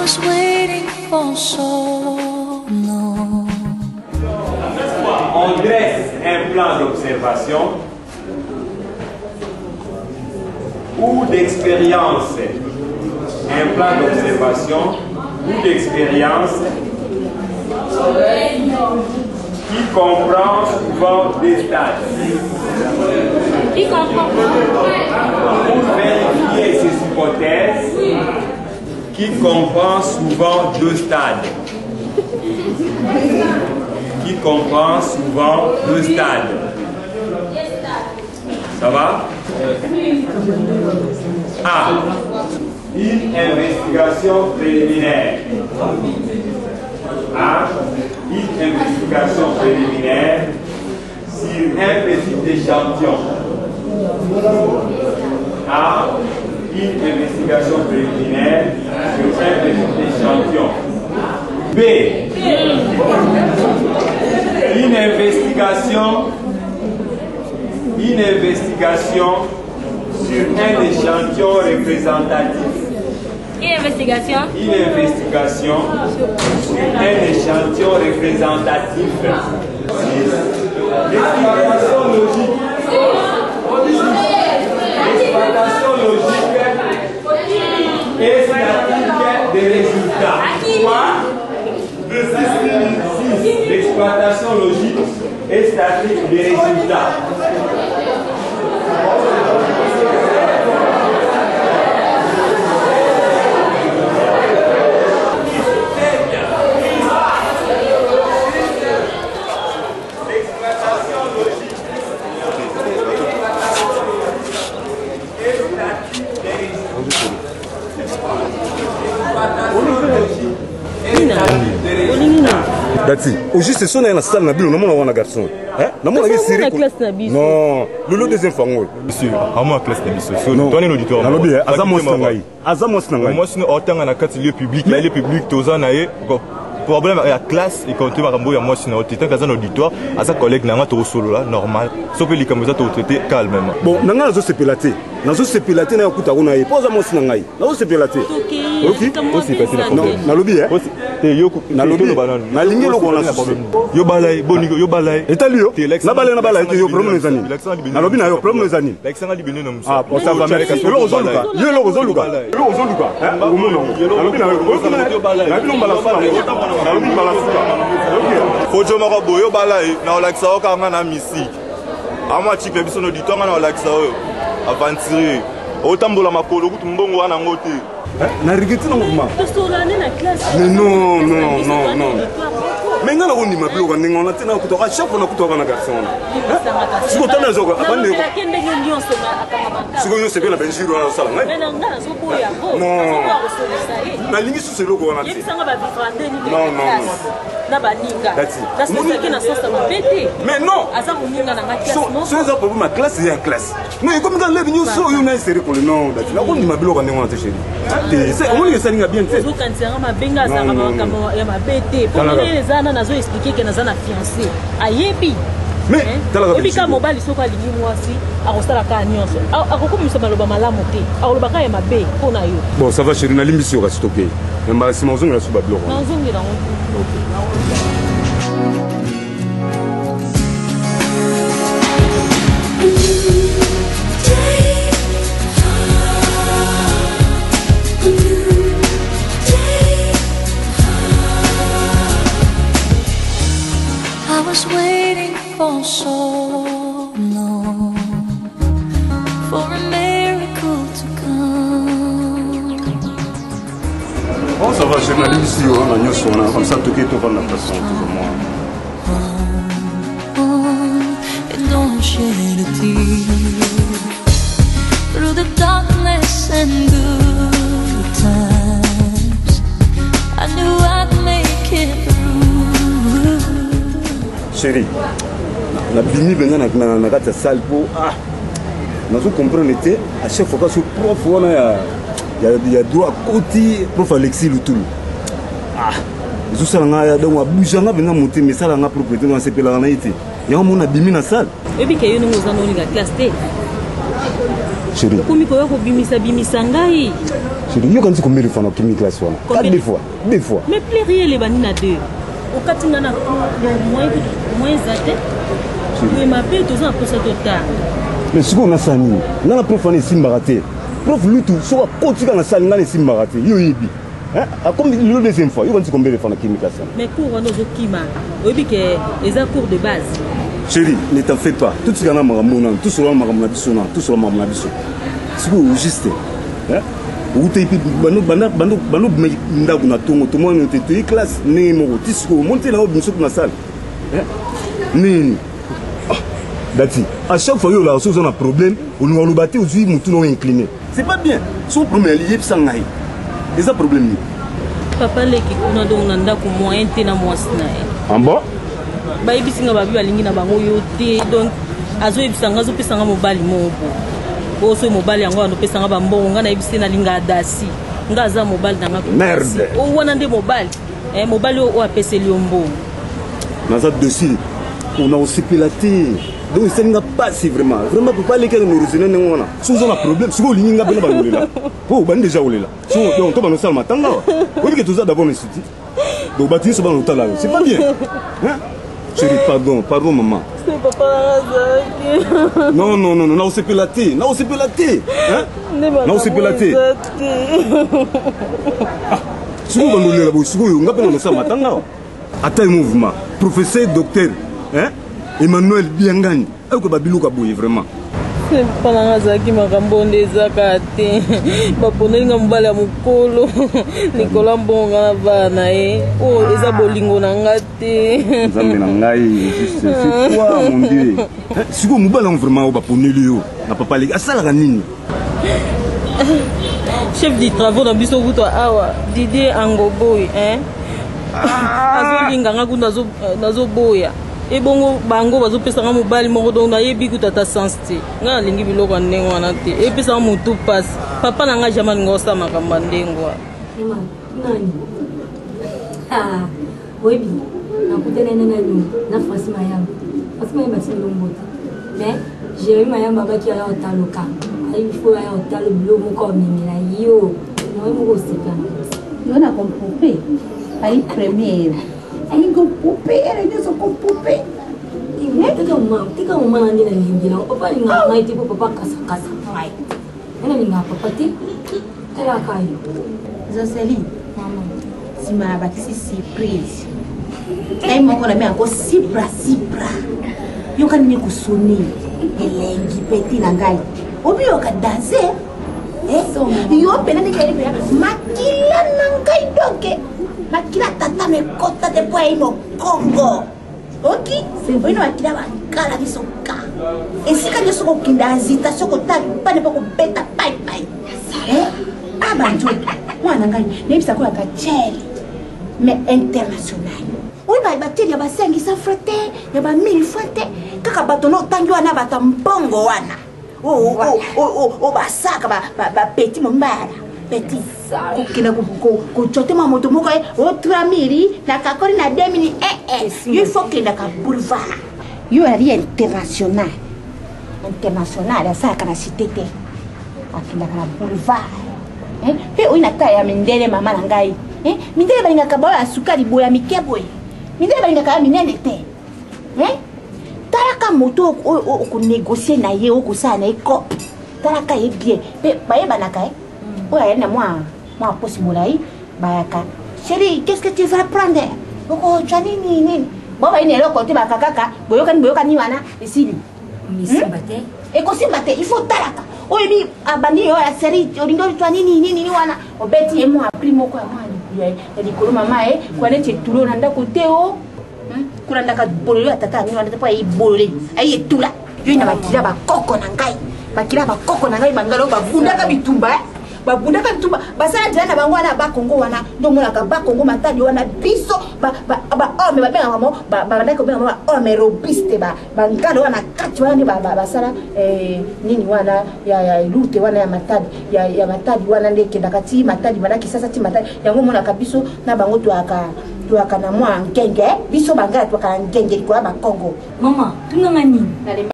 was waiting for so long. On dresse un plan d'observation ou d'expérience. Un plan d'observation ou d'expérience qui comprend souvent des stades. Pour vérifier ces hypothèses, qui comprend souvent deux stades. Qui comprend souvent deux stades. Ça va? A. Une investigation préliminaire. A. Une investigation préliminaire sur un petit échantillon. A. Une investigation préliminaire sur un petit échantillon. B. Une investigation sur un échantillon représentatif. Une investigation sur un échantillon représentatif. L'exploitation logique. L'exploitation logique et statique des résultats. Quoi? 6. L'exploitation logique et statique des résultats. Dati, au juste son na salle na bilo na mona wana garçon. Hein? Na mona ngi série. Non, le deuxième fango. Monsieur, à moi classe na biso. Toi un auditoire. Na lobi, azamos na ngai. Azamos na ngai. Moi sino otanga na kati lieu public, na lieu public toza na ye. Problème à la classe et quand tu vas rembourser moi sinon tu es dans un auditoire à sa collègue n'a pas solo là normal sauf que les camarades ont traité calmement. Bon, n'a pas se pélater. N'a pas se pélater n'a écouté on a pose à moi sinon ngai. N'a pas se pélater. OK. Aussi facile à comprendre. Na lobby hein. Na lobby. Na ligne lo kona yo balai bonigo yo balai. Etalio. Na balai yo problème les amis. Na lobby na yo problème les amis. L'accent a libéré non. Ah, pour ça va mais lo ozoluka. Yo lo ozoluka. Lo ozoluka. Hein? Na lobby na yo balai. Na bino bala fa. Faut jamais boyo balai na olaxa okanga na musique. Ama chipe biso no ditonga na olaxa aventurer. Otambola makolo kutu mbongo wana ngote. Na rigeti na mouvement. Mais non. Mais ngana ko ndima bilo ka ndinga na tena kuto ka chaque fois na kuto ka na garçon. Siko tana zoko abande ko. Siko yo sebe na benjiro na sala ngai. Mais ngana zo boya ko. Non. Na lingi su selo ko na ti. Non. Na baninga. That's not que na sosa mabete. Mais non. Asa muninga na ma classe non. So za problème ma classe c'est en classe. Non, comme quand lebi ñu so yo na série ko le non. Dati na ko ndima bilo ka ndinga na te chérie. C'est on est salinga bien te. Zo kantsanga mabenga za kama ya mabete. Pour les zana nazo expliquer que naza na fiancé. Ayebi. Mais et puis mobile soko alingi mwasi akosala ka nyonso akokomisa maloba malamu te akolobaka ya mabe mpona yo. Bon ça va chérie na limbisi yo ka stocké mais si mazongela so bablo ko nazongela I was waiting for so long for a miracle to come. Oh ça va chérie na limbisi yo na nyoso na comme ça toké to na façon toujours moi. And don't shed a tear through the darkness and good times. I knew I'd make it through. Chérie, na bini benga na kata salle po nazo comprendre était à chaque fois que ce prof on a droit côté prof Alexis Lutul. Zo sala nga donc abouja nga benga monter mais sala nga propriété na sepela na ité. Ya mo na bimi na salle. Et puis que yo nous en classe T. Chérie. Komi ko ko bimisa ngai. Chérie, yo quand combien de fois dans chimie classe wana? 4 fois. 2 fois. Mais plériel les bani na 2. Au katinga na moins zate. Tu m'appelles tous en pour ça total. Mais ce qu'on a sani, na prof ana simbaraté. Prof lutu so kotika na sali ngane simbaraté. Yo yibi. Hein? A comme le deuxième fois, yo quand combien de fois dans chimie classe wana? Mais cours on ozo kima. Obi que les cours de base. Chérie, ne t'en fais pas. Tout ce qu'on a maramona, tout ce qu'on a maramona bisona, tout ce qu'on a maramona biso. C'est quoi juste? Hein? Ou t'es bando ndaku na tongo, tout le monde était classe, né moko, tisco, monter là-haut bien sûr dans la salle. Hein? Nini. Dati, à chaque fois que vous avez un problème, vous nous battez aujourd'hui, vous nous incliné. C'est pas bien. Son problème est lié à ça. C'est un problème. Papa leki kuna donc nanda ko moyen te na mwasna. En bon? Ba ibisinga babi balingi na bango yote donc azo ibisanga zo pesanga mobali mobo. Bo so mobali yango ando pesanga ba mbongo ngana ibise na linga dasi. Ngaza mobali nanga ko. Merde. O wana nde mobali. Mobali o apeseli mbongo. Dans un dossier, on a aussi piloté. Donc ça n'a pas si vraiment pour pas les cas nous raisonner non là si on a problème si vous ligne nga bena ba là oh ban déjà olé là si on tombe dans salle matanga oui que tout ça d'abord institut donc bâtir ce ban hôtel là c'est pas bien hein chérie pardon maman c'est papa Razaki non na on s'est piloté hein na on s'est piloté si vous ban olé là si vous nga bena dans salle matanga attends mouvement professeur docteur hein Emmanuel Biangani, est-ce que Babilou Kabouye vraiment? C'est pas la Razaki Makambo des Zakate. Baponenga mbala mukolo. Nicolas Mbonga vana oh eza bolingo nangate. Nzambe nangai juste c'est quoi mon Dieu? Si vous mbala vraiment baponeli yo na papa leki asala nini? Chef du travaux dans biso buto awa Didier Angoboy hein. Azolinga ngakunda nazo boya. Et bon, bango bazo pesanga mobali moko donc na yebi kutata sensité nga lingi biloko ndenge wana te et puis ça mutu passe papa nanga jamais ngosa makamba ndengwa ema nani webi nakutana nani na Fatima yamba silombote mais j'ai eu mayamba baki ya otaloka il faut ya otalo bilo moko mimila yo no moko sikana yo na comprendre ai première aí com poupée, era isso com poupée. Tika uma nani na lingina. Opa linga ngai tipo papa kasa ngai. Ena linga papa ti. Ela kai. Joseline, mama. Sima batisi surprise. Aí moko na me ako sipra. Yo kan ni kusuni. Elengi peti na ngai. Obi yo ka danser. Yo pena ni kai pena. Makila na ngai doke. Makila tata me kota de poa no Congo. Ok? Foi no makila bakala bisoka. Esika nyo soko kindazita soko tali pane poko beta pai. Abanjo. Mwana ngai nebisa ko akacheli. Mais international. Oui ba bateli ya basengi sa frete, ya ba mili frete. Kaka batono tangi wana batambongo wana. Oh basaka ba petit mombara. Petit kukina kuchote mamoto moko otramiri na kakori na demini il faut que na ka boulevard yo ari international asa kana cité akina kana boulevard pe oina taya mindele mama na ngai mindele balinga ka boya sukali boya mikebo mindele balinga ka minene te talaka moto ko négocier na ye o ko sa na iko talaka ye bien pe bayeba na kai. Ouais, moi possible bayaka. Chérie, qu'est-ce que tu vas prendre? Boko janini. Baba ine lo côté bakaka, boyoka ni wana ici. Misimbate. Et ko simbate, il faut talaka. Oyebi abani yo ya série, olingo twa nini wana. Obeti e moi primo ko moi. Eli ko mama ko ne tulo nanda ko teo. Kuranda ka bololo tata ni wana pa ibolole. Ayi tula. Yo ina bakira ba koko na ngai. Bakira ba koko na ngai bangalo bavunda ka bitumba. Babunda kan tuba basala tena bango wana ba Kongo wana ndo mona ka ba Kongo matadi wana biso ba ome ba benga mo ba ndako benga mo ome robiste ba ngalo wana kati wana basala nini wana ya lute wana ya matadi ya matadi wana ndeke ndakati matadi bana kisasa ti matadi yango mona ka biso na bango tuaka na mwa ngenge biso bangala tuaka ngenge kwa ba Kongo mama tunanga nini